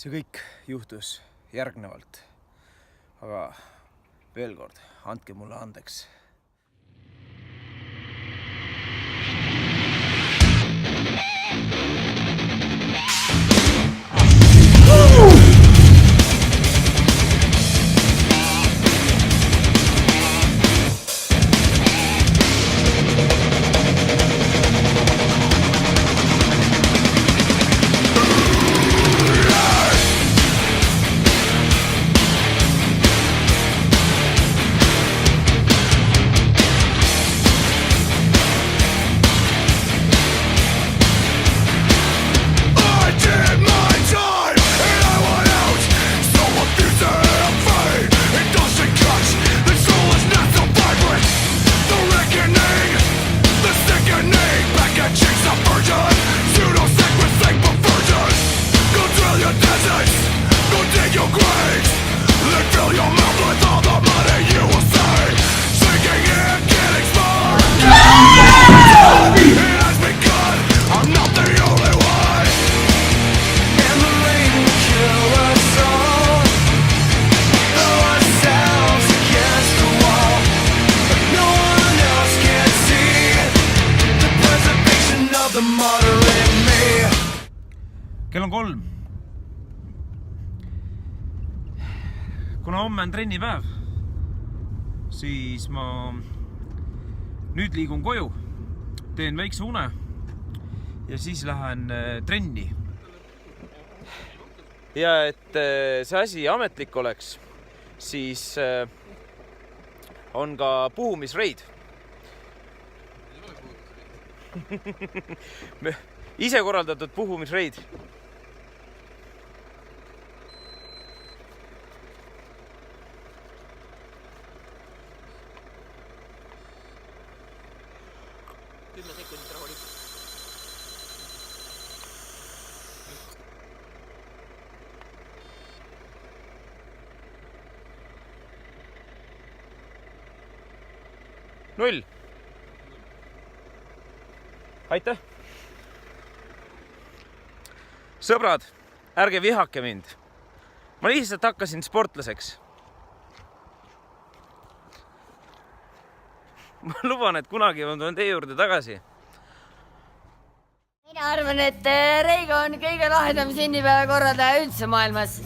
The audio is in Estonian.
see kõik juhtus järgnevalt. Aga veel kord, andke mulle andeks. Kell on 3. Kuna homme on trennipäev, siis ma nüüd liigun koju, teen väikse une ja siis lähen trenni. Ja et see asi ametlik oleks, siis on ka puhumisreid. Ise korraldatud puhumisreid. Null. Aitäh! Sõbrad, ärge vihake mind. Ma lihtsalt hakkasin sportlaseks. Ma luban, et kunagi ma tulen teie juurde tagasi. Mina arvan, et Reigo on kõige lahedam sünnipäeva korraldaja üldse maailmas.